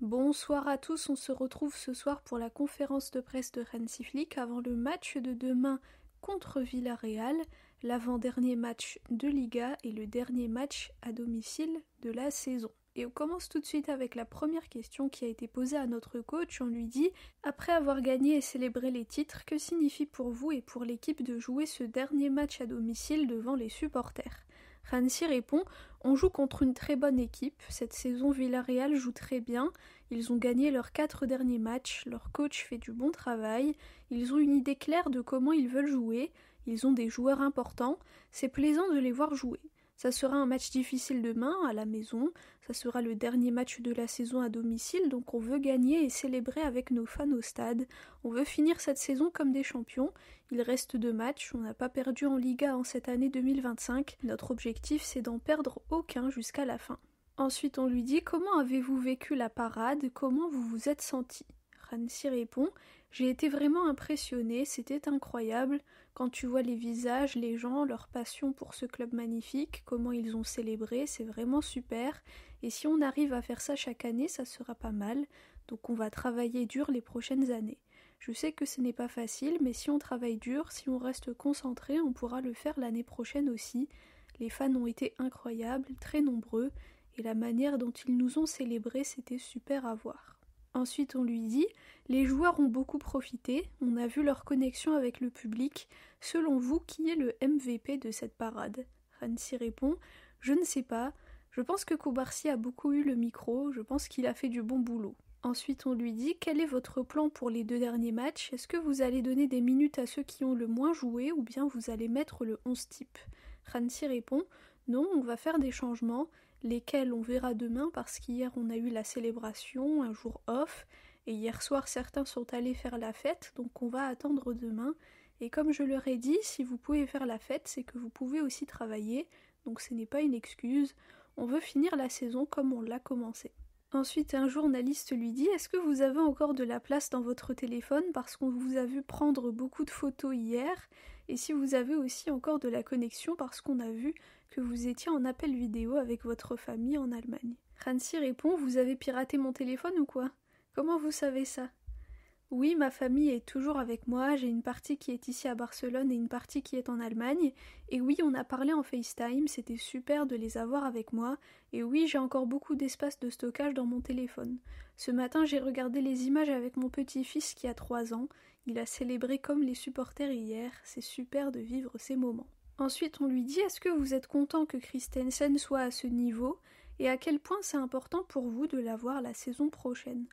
Bonsoir à tous, on se retrouve ce soir pour la conférence de presse de Hansi Flick avant le match de demain contre Villarreal, l'avant-dernier match de Liga et le dernier match à domicile de la saison. Et on commence tout de suite avec la première question qui a été posée à notre coach. On lui dit « Après avoir gagné et célébré les titres, que signifie pour vous et pour l'équipe de jouer ce dernier match à domicile devant les supporters ?» Hansi répond « On joue contre une très bonne équipe. Cette saison, Villarreal joue très bien. Ils ont gagné leurs 4 derniers matchs. Leur coach fait du bon travail. Ils ont une idée claire de comment ils veulent jouer. Ils ont des joueurs importants. C'est plaisant de les voir jouer. Ça sera un match difficile demain, à la maison. Ça sera le dernier match de la saison à domicile, donc on veut gagner et célébrer avec nos fans au stade. On veut finir cette saison comme des champions. Il reste 2 matchs, on n'a pas perdu en Liga en cette année 2025. Notre objectif, c'est d'en perdre aucun jusqu'à la fin. Ensuite, on lui dit « Comment avez-vous vécu la parade ? Comment vous vous êtes senti ?» Hansi répond « J'ai été vraiment impressionné, c'était incroyable. Quand tu vois les visages, les gens, leur passion pour ce club magnifique, comment ils ont célébré, c'est vraiment super. Et si on arrive à faire ça chaque année, ça sera pas mal. Donc on va travailler dur les prochaines années. Je sais que ce n'est pas facile, mais si on travaille dur, si on reste concentré, on pourra le faire l'année prochaine aussi. Les fans ont été incroyables, très nombreux, et la manière dont ils nous ont célébrés, c'était super à voir. » Ensuite, on lui dit « Les joueurs ont beaucoup profité, on a vu leur connexion avec le public. Selon vous, qui est le MVP de cette parade ?» Hansi répond « Je ne sais pas. Je pense que Cubarsí a beaucoup eu le micro, je pense qu'il a fait du bon boulot. » Ensuite, on lui dit « Quel est votre plan pour les 2 derniers matchs ? Est-ce que vous allez donner des minutes à ceux qui ont le moins joué ou bien vous allez mettre le 11 type ?» Hansi répond « Non, on va faire des changements. » Lesquels on verra demain parce qu'hier on a eu la célébration, un jour off, et hier soir certains sont allés faire la fête, donc on va attendre demain. Et comme je leur ai dit, si vous pouvez faire la fête, c'est que vous pouvez aussi travailler, donc ce n'est pas une excuse. On veut finir la saison comme on l'a commencé. Ensuite, un journaliste lui dit « Est-ce que vous avez encore de la place dans votre téléphone parce qu'on vous a vu prendre beaucoup de photos hier ? Et si vous avez aussi encore de la connexion parce qu'on a vu que vous étiez en appel vidéo avec votre famille en Allemagne ?» Hansi répond « Vous avez piraté mon téléphone ou quoi ? Comment vous savez ça ? » Oui, ma famille est toujours avec moi, j'ai une partie qui est ici à Barcelone et une partie qui est en Allemagne, et oui, on a parlé en FaceTime, c'était super de les avoir avec moi, et oui, j'ai encore beaucoup d'espace de stockage dans mon téléphone. Ce matin, j'ai regardé les images avec mon petit-fils qui a 3 ans, il a célébré comme les supporters hier, c'est super de vivre ces moments. Ensuite, on lui dit « Est-ce que vous êtes content que Christensen soit à ce niveau, et à quel point c'est important pour vous de l'avoir la saison prochaine ?»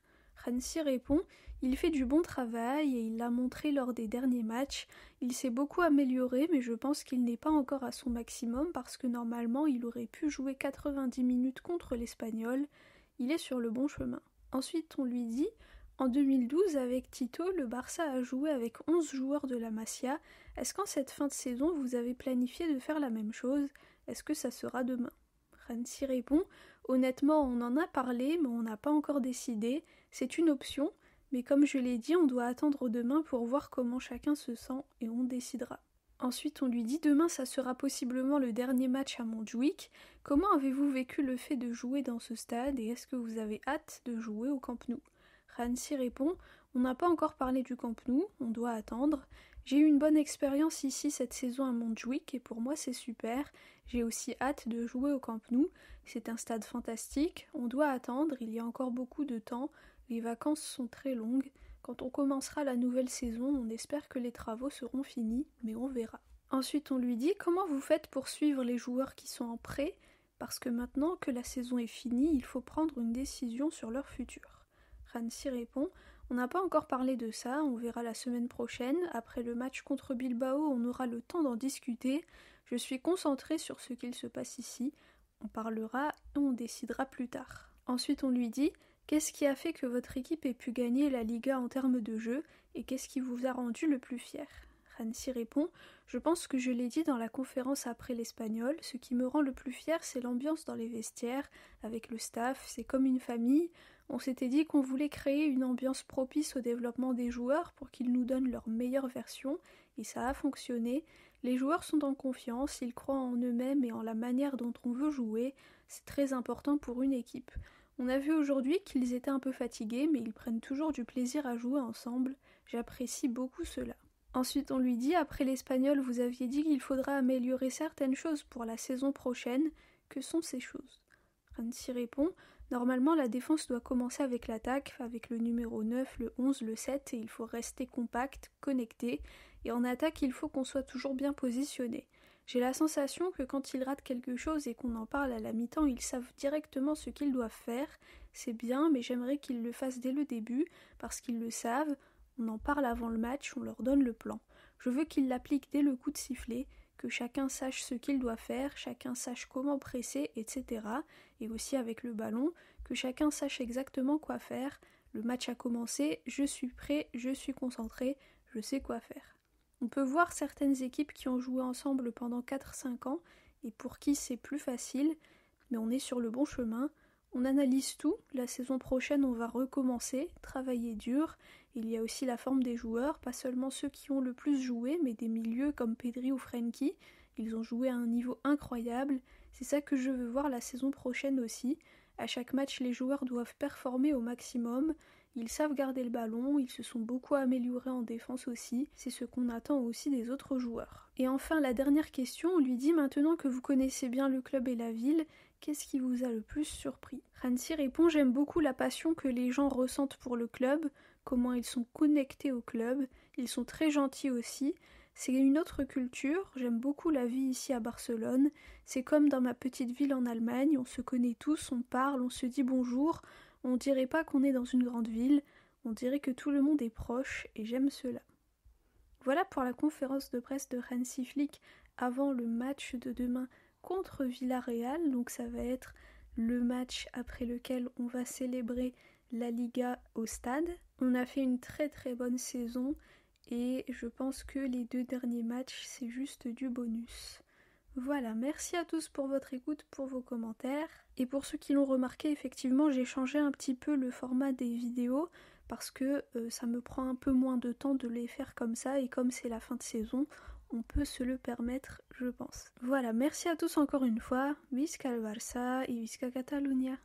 Hansi répond « Il fait du bon travail et il l'a montré lors des derniers matchs. Il s'est beaucoup amélioré mais je pense qu'il n'est pas encore à son maximum parce que normalement il aurait pu jouer 90 minutes contre l'Espagnol. Il est sur le bon chemin. » Ensuite on lui dit « En 2012 avec Tito, le Barça a joué avec 11 joueurs de la Masia. Est-ce qu'en cette fin de saison vous avez planifié de faire la même chose ? Est-ce que ça sera demain ?» Hansi répond « Honnêtement, on en a parlé, mais on n'a pas encore décidé. C'est une option, mais comme je l'ai dit, on doit attendre demain pour voir comment chacun se sent et on décidera. » Ensuite, on lui dit « Demain, ça sera possiblement le dernier match à Montjuïc. Comment avez-vous vécu le fait de jouer dans ce stade et est-ce que vous avez hâte de jouer au Camp Nou ?» Hansi répond « On n'a pas encore parlé du Camp Nou, on doit attendre. J'ai eu une bonne expérience ici cette saison à Montjuïc et pour moi c'est super. J'ai aussi hâte de jouer au Camp Nou. C'est un stade fantastique. On doit attendre, il y a encore beaucoup de temps. Les vacances sont très longues. Quand on commencera la nouvelle saison, on espère que les travaux seront finis, mais on verra. » Ensuite, on lui dit « Comment vous faites pour suivre les joueurs qui sont en prêt ? Parce que maintenant que la saison est finie, il faut prendre une décision sur leur futur. » Hansi répond « On n'a pas encore parlé de ça, on verra la semaine prochaine. Après le match contre Bilbao, on aura le temps d'en discuter. Je suis concentré sur ce qu'il se passe ici. On parlera et on décidera plus tard. » Ensuite, on lui dit « Qu'est-ce qui a fait que votre équipe ait pu gagner la Liga en termes de jeu et qu'est-ce qui vous a rendu le plus fier ?» Hansi répond « Je pense que je l'ai dit dans la conférence après l'Espagnol, ce qui me rend le plus fier, c'est l'ambiance dans les vestiaires, avec le staff, c'est comme une famille. On s'était dit qu'on voulait créer une ambiance propice au développement des joueurs pour qu'ils nous donnent leur meilleure version, et ça a fonctionné. Les joueurs sont en confiance, ils croient en eux-mêmes et en la manière dont on veut jouer, c'est très important pour une équipe. On a vu aujourd'hui qu'ils étaient un peu fatigués, mais ils prennent toujours du plaisir à jouer ensemble. J'apprécie beaucoup cela. Ensuite, on lui dit, après l'espagnol, vous aviez dit qu'il faudra améliorer certaines choses pour la saison prochaine. Que sont ces choses? Rancy répond, normalement la défense doit commencer avec l'attaque, avec le numéro 9, le 11, le 7, et il faut rester compact, connecté, et en attaque il faut qu'on soit toujours bien positionné. J'ai la sensation que quand ils ratent quelque chose et qu'on en parle à la mi-temps, ils savent directement ce qu'ils doivent faire. C'est bien, mais j'aimerais qu'ils le fassent dès le début, parce qu'ils le savent, on en parle avant le match, on leur donne le plan. Je veux qu'ils l'appliquent dès le coup de sifflet, que chacun sache ce qu'il doit faire, chacun sache comment presser, etc. Et aussi avec le ballon, que chacun sache exactement quoi faire. Le match a commencé, je suis prêt, je suis concentré, je sais quoi faire. On peut voir certaines équipes qui ont joué ensemble pendant 4-5 ans et pour qui c'est plus facile, mais on est sur le bon chemin. On analyse tout, la saison prochaine on va recommencer, travailler dur. Il y a aussi la forme des joueurs, pas seulement ceux qui ont le plus joué, mais des milieux comme Pedri ou Frenkie. Ils ont joué à un niveau incroyable, c'est ça que je veux voir la saison prochaine aussi. À chaque match, les joueurs doivent performer au maximum. Ils savent garder le ballon, ils se sont beaucoup améliorés en défense aussi, c'est ce qu'on attend aussi des autres joueurs. Et enfin, la dernière question, on lui dit maintenant que vous connaissez bien le club et la ville, qu'est-ce qui vous a le plus surpris? Rancy répond, j'aime beaucoup la passion que les gens ressentent pour le club, comment ils sont connectés au club, ils sont très gentils aussi. C'est une autre culture, j'aime beaucoup la vie ici à Barcelone, c'est comme dans ma petite ville en Allemagne, on se connaît tous, on parle, on se dit bonjour, on dirait pas qu'on est dans une grande ville, on dirait que tout le monde est proche et j'aime cela. Voilà pour la conférence de presse de Hansi Flick avant le match de demain contre Villarreal, donc ça va être le match après lequel on va célébrer la Liga au stade. On a fait une très très bonne saison et je pense que les 2 derniers matchs c'est juste du bonus. Voilà, merci à tous pour votre écoute, pour vos commentaires. Et pour ceux qui l'ont remarqué, effectivement, j'ai changé un petit peu le format des vidéos parce que ça me prend un peu moins de temps de les faire comme ça et comme c'est la fin de saison, on peut se le permettre, je pense. Voilà, merci à tous encore une fois. Visca el Barça et Visca Catalunya.